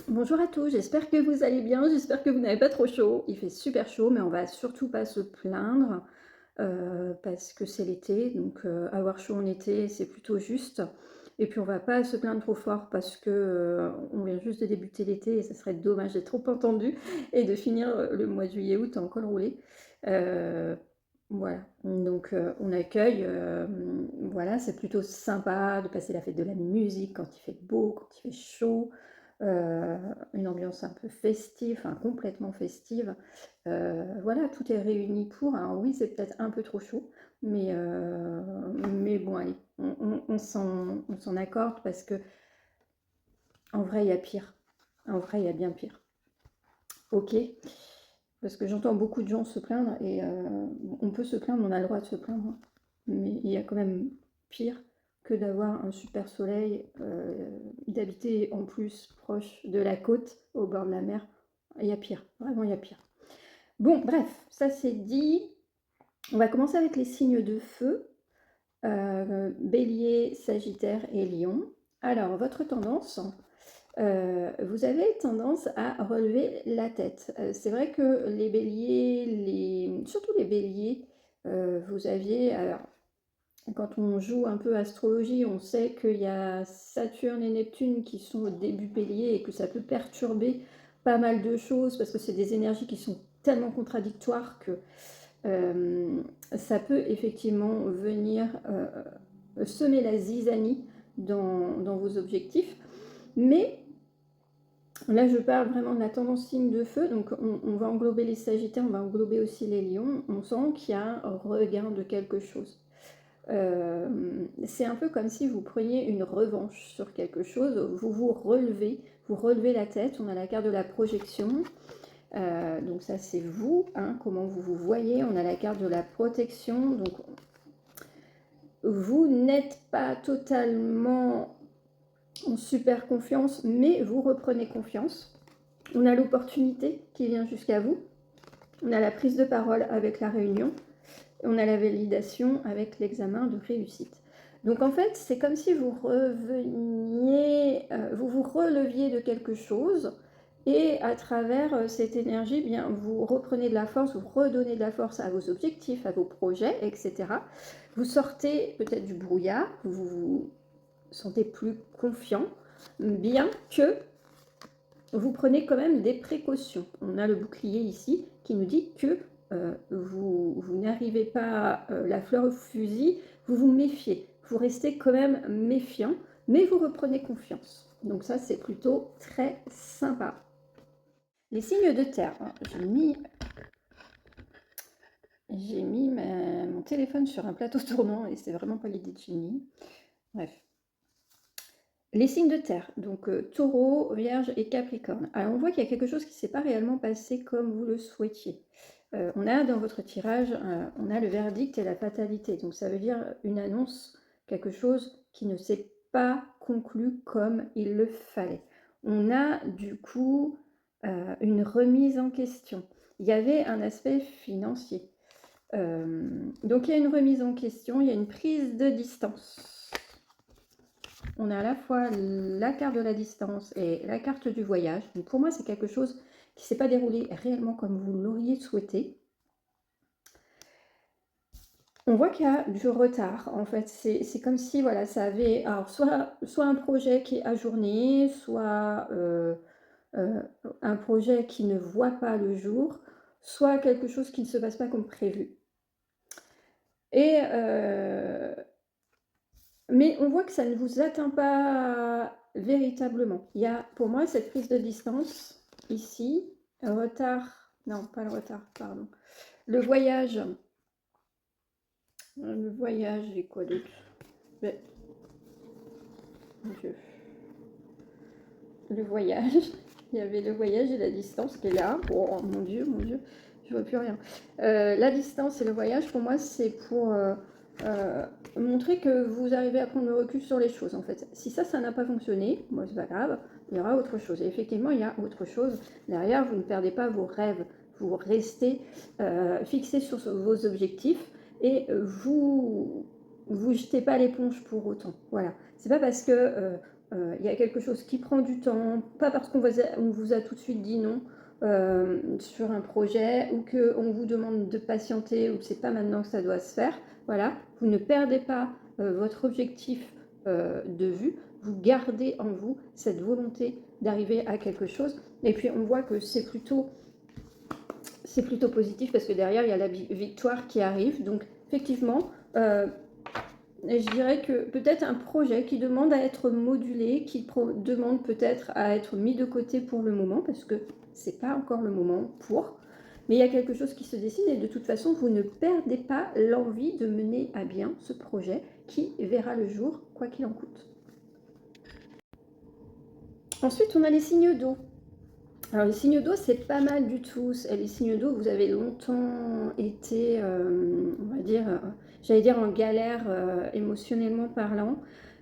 Bonjour à tous, j'espère que vous allez bien, j'espère que vous n'avez pas trop chaud. Il fait super chaud, mais on va surtout pas se plaindre, parce que c'est l'été, donc avoir chaud en été, c'est plutôt juste. Et puis on va pas se plaindre trop fort parce que, on vient juste de débuter l'été et ça serait dommage d'être trop entendu et de finir, le mois de juillet-août en col roulé. Heu, voilà, donc on accueille, voilà, c'est plutôt sympa de passer la fête de la musique quand il fait beau, quand il fait chaud. Heu, une ambiance un peu festive, enfin complètement festive. Voilà, tout est réuni pour. Alors oui, c'est peut-être un peu trop chaud, mais bon allez, on s'en accorde parce que en vrai, il y a pire. En vrai, il y a bien pire. OK? Parce que j'entends beaucoup de gens se plaindre et on peut se plaindre, on a le droit de se plaindre, hein, mais il y a quand même pire que d'avoir un super soleil, d'habiter en plus proche de la côte, au bord de la mer. Il y a pire, vraiment il y a pire. Bon bref, ça c'est dit. On va commencer avec les signes de feu, Bélier, Sagittaire et Lion. Alors votre tendance, vous avez tendance à relever la tête. C'est vrai que les béliers, surtout les béliers, vous aviez, alors, quand on joue un peu astrologie, on sait qu'il y a Saturne et Neptune qui sont au début bélier et que ça peut perturber pas mal de choses parce que c'est des énergies qui sont tellement contradictoires que ça peut effectivement venir semer la zizanie dans vos objectifs. Mais là, je parle vraiment de la tendance signe de feu, donc on va englober les sagittaires, on va englober aussi les lions. On sent qu'il y a un regain de quelque chose. C'est un peu comme si vous preniez une revanche sur quelque chose, vous relevez la tête, on a la carte de la projection, donc ça c'est vous, hein, comment vous vous voyez, on a la carte de la protection, donc vous n'êtes pas totalement en super confiance, mais vous reprenez confiance. On a l'opportunité qui vient jusqu'à vous. On a la prise de parole avec la réunion. Et on a la validation avec l'examen de réussite. Donc en fait, c'est comme si vous reveniez, vous vous releviez de quelque chose et à travers cette énergie, eh bien, vous reprenez de la force, vous redonnez de la force à vos objectifs, à vos projets, etc. Vous sortez peut-être du brouillard, vous vous sentez plus confiant, bien que vous prenez quand même des précautions. On a le bouclier ici qui nous dit que vous n'arrivez pas la fleur au fusil, vous vous méfiez. Vous restez quand même méfiant, mais vous reprenez confiance. Donc ça, c'est plutôt très sympa. Les signes de terre. J'ai mis mon téléphone sur un plateau tournant et c'est vraiment pas l'idée de Chimie. Bref. Les signes de terre, donc taureau, vierge et capricorne. Alors on voit qu'il y a quelque chose qui ne s'est pas réellement passé comme vous le souhaitiez. On a dans votre tirage, on a le verdict et la fatalité. Donc ça veut dire une annonce, quelque chose qui ne s'est pas conclu comme il le fallait. On a du coup une remise en question. Il y avait un aspect financier. Donc il y a une remise en question, il y a une prise de distance. On a à la fois la carte de la distance et la carte du voyage. Donc pour moi, c'est quelque chose qui ne s'est pas déroulé réellement comme vous l'auriez souhaité. On voit qu'il y a du retard, en fait. C'est comme si, voilà, ça avait alors soit un projet qui est ajourné, soit un projet qui ne voit pas le jour, soit quelque chose qui ne se passe pas comme prévu. Et mais on voit que ça ne vous atteint pas véritablement. Il y a pour moi cette prise de distance ici, un retard, non pas le retard, pardon. Le voyage et quoi d'autre? Mais, mon Dieu. Le voyage, il y avait le voyage et la distance qui est là. Oh mon Dieu, je vois plus rien. La distance et le voyage, pour moi, c'est pour montrer que vous arrivez à prendre le recul sur les choses, en fait. Si ça n'a pas fonctionné, moi, c'est pas grave, il y aura autre chose. Et effectivement, il y a autre chose. Derrière, vous ne perdez pas vos rêves, vous restez fixé sur vos objectifs et vous jetez pas l'éponge pour autant. Voilà. C'est pas parce que il y a quelque chose qui prend du temps, pas parce on vous a tout de suite dit non sur un projet ou qu'on vous demande de patienter ou que c'est pas maintenant que ça doit se faire. Voilà, vous ne perdez pas votre objectif de vue, vous gardez en vous cette volonté d'arriver à quelque chose. Et puis on voit que c'est plutôt positif parce que derrière il y a la victoire qui arrive. Donc effectivement, je dirais que peut-être un projet qui demande à être modulé, qui demande peut-être à être mis de côté pour le moment, parce que c'est pas encore le moment pour, mais il y a quelque chose qui se dessine et de toute façon, vous ne perdez pas l'envie de mener à bien ce projet qui verra le jour, quoi qu'il en coûte. Ensuite, on a les signes d'eau. Alors les signes d'eau, c'est pas mal du tout. Les signes d'eau, vous avez longtemps été, on va dire, j'allais dire en galère émotionnellement parlant.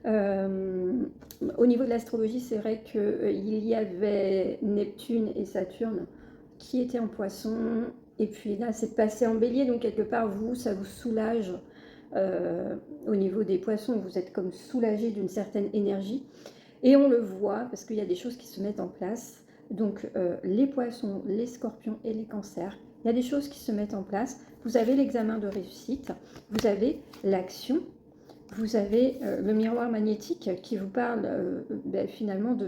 Au niveau de l'astrologie, c'est vrai qu'il y avait Neptune et Saturne qui étaient en Poisson. Et puis là, c'est passé en Bélier, donc quelque part, ça vous soulage. Au niveau des Poissons, vous êtes comme soulagé d'une certaine énergie. Et on le voit parce qu'il y a des choses qui se mettent en place. Donc les poissons, les scorpions et les cancers, il y a des choses qui se mettent en place. Vous avez l'examen de réussite, vous avez l'action, vous avez le miroir magnétique qui vous parle finalement de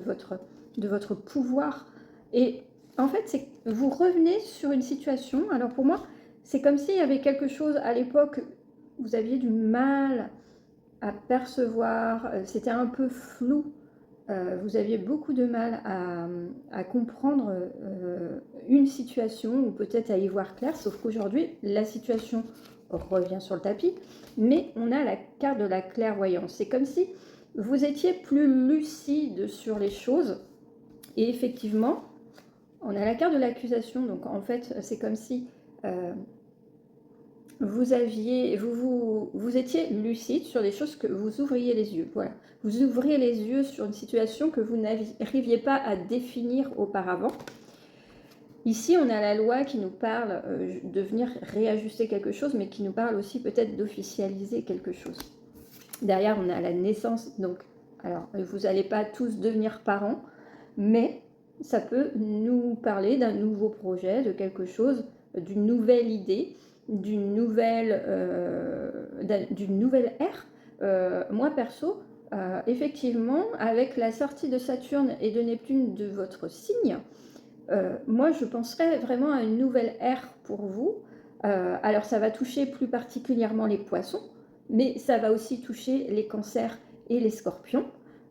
votre pouvoir. Et en fait, vous revenez sur une situation. Alors pour moi, c'est comme s'il y avait quelque chose à l'époque, vous aviez du mal à percevoir, c'était un peu flou. Vous aviez beaucoup de mal à comprendre une situation ou peut-être à y voir clair, sauf qu'aujourd'hui, la situation revient sur le tapis, mais on a la carte de la clairvoyance. C'est comme si vous étiez plus lucide sur les choses. Et effectivement, on a la carte de l'accusation. Donc en fait, c'est comme si vous étiez lucide sur des choses que vous ouvriez les yeux. Voilà. Vous ouvriez les yeux sur une situation que vous n'arriviez pas à définir auparavant. Ici, on a la loi qui nous parle de venir réajuster quelque chose, mais qui nous parle aussi peut-être d'officialiser quelque chose. Derrière, on a la naissance. Donc, alors, vous n'allez pas tous devenir parents, mais ça peut nous parler d'un nouveau projet, de quelque chose, d'une nouvelle idée, d'une nouvelle ère. Moi, perso, effectivement, avec la sortie de Saturne et de Neptune de votre signe, moi, je penserais vraiment à une nouvelle ère pour vous. Alors, ça va toucher plus particulièrement les poissons, mais ça va aussi toucher les cancers et les scorpions,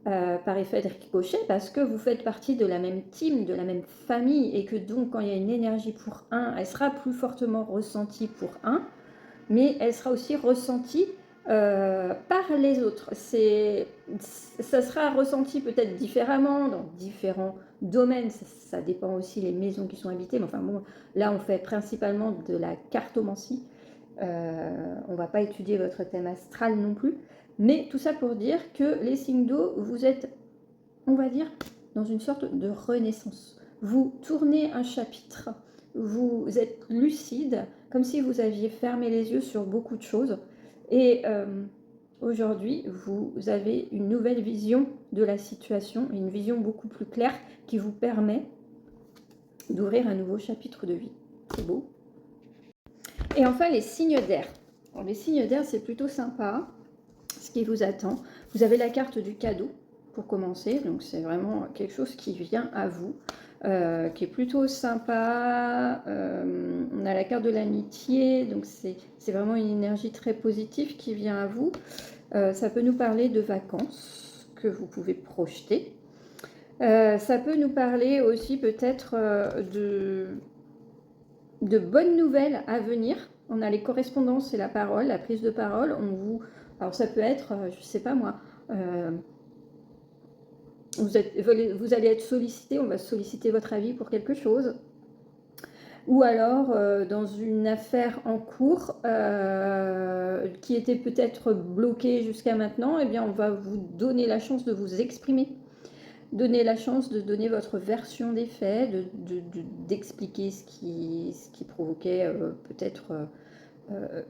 par effet de ricochet, parce que vous faites partie de la même team, de la même famille, et que donc, quand il y a une énergie pour un, elle sera plus fortement ressentie pour un, mais elle sera aussi ressentie par les autres. Ça sera ressenti peut-être différemment dans différents domaines. Ça dépend aussi les maisons qui sont habitées. Mais enfin bon, là on fait principalement de la cartomancie. On ne va pas étudier votre thème astral non plus. Mais tout ça pour dire que les signes d'eau, vous êtes, on va dire, dans une sorte de renaissance. Vous tournez un chapitre, vous êtes lucide, comme si vous aviez fermé les yeux sur beaucoup de choses. Et aujourd'hui, vous avez une nouvelle vision de la situation, une vision beaucoup plus claire qui vous permet d'ouvrir un nouveau chapitre de vie. C'est beau. Et enfin, les signes d'air. Alors, les signes d'air, c'est plutôt sympa, ce qui vous attend. Vous avez la carte du cadeau, pour commencer, donc c'est vraiment quelque chose qui vient à vous, qui est plutôt sympa. On a la carte de l'amitié, donc c'est vraiment une énergie très positive qui vient à vous. Ça peut nous parler de vacances que vous pouvez projeter. Ça peut nous parler aussi peut-être de bonnes nouvelles à venir. On a les correspondances et la parole, la prise de parole. Alors ça peut être, je sais pas moi, vous allez être sollicité, on va solliciter votre avis pour quelque chose. Ou alors, dans une affaire en cours qui était peut-être bloquée jusqu'à maintenant, eh bien, on va vous donner la chance de vous exprimer, donner la chance de donner votre version des faits, d'expliquer ce qui provoquait peut-être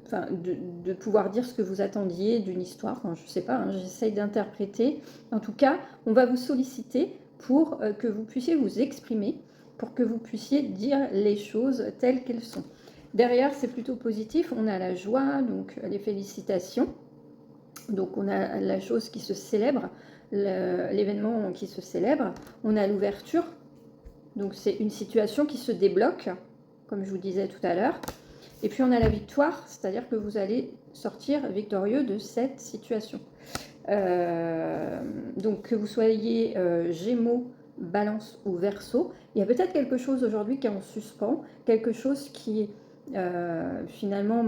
enfin, de pouvoir dire ce que vous attendiez d'une histoire. Enfin, je ne sais pas, hein, j'essaye d'interpréter. En tout cas, on va vous solliciter pour que vous puissiez vous exprimer, pour que vous puissiez dire les choses telles qu'elles sont. Derrière, c'est plutôt positif. On a la joie, donc les félicitations. Donc on a la chose qui se célèbre, l'événement qui se célèbre. On a l'ouverture, donc c'est une situation qui se débloque, comme je vous disais tout à l'heure. Et puis on a la victoire, c'est-à-dire que vous allez sortir victorieux de cette situation. Donc que vous soyez Gémeaux, Balance ou Verseau, il y a peut-être quelque chose aujourd'hui qui est en suspens, quelque chose qui finalement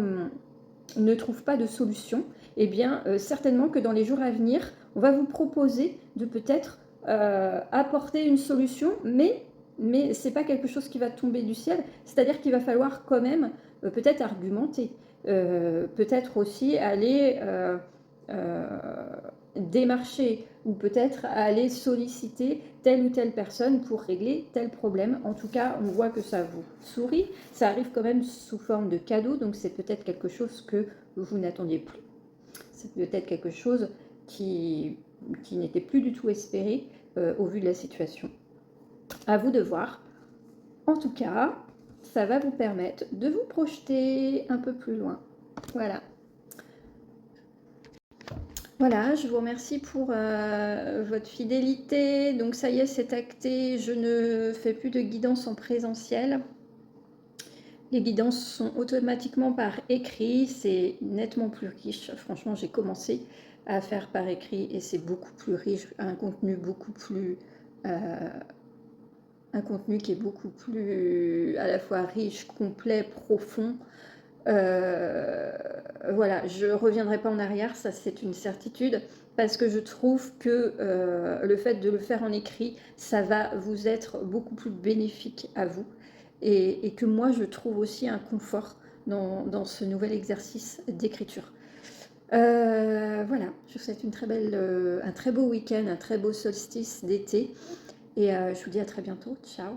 ne trouve pas de solution. Eh bien certainement que dans les jours à venir, on va vous proposer de peut-être apporter une solution, mais ce n'est pas quelque chose qui va tomber du ciel, c'est-à-dire qu'il va falloir quand même peut-être argumenter, peut-être aussi aller démarcher ou peut-être aller solliciter telle ou telle personne pour régler tel problème. En tout cas, on voit que ça vous sourit, ça arrive quand même sous forme de cadeau, donc c'est peut-être quelque chose que vous n'attendiez plus. C'est peut-être quelque chose qui n'était plus du tout espéré au vu de la situation. À vous de voir. En tout cas, ça va vous permettre de vous projeter un peu plus loin. Voilà. Voilà, je vous remercie pour votre fidélité. Donc ça y est, c'est acté. Je ne fais plus de guidance en présentiel. Les guidances sont automatiquement par écrit. C'est nettement plus riche. Franchement, j'ai commencé à faire par écrit et c'est beaucoup plus riche. Un contenu beaucoup plus... un contenu qui est beaucoup plus à la fois riche, complet, profond. Voilà, je ne reviendrai pas en arrière, ça c'est une certitude, parce que je trouve que le fait de le faire en écrit, ça va vous être beaucoup plus bénéfique à vous, et que moi je trouve aussi un confort dans ce nouvel exercice d'écriture. Voilà, je vous souhaite une très belle, un très beau week-end, un très beau solstice d'été, et je vous dis à très bientôt, ciao.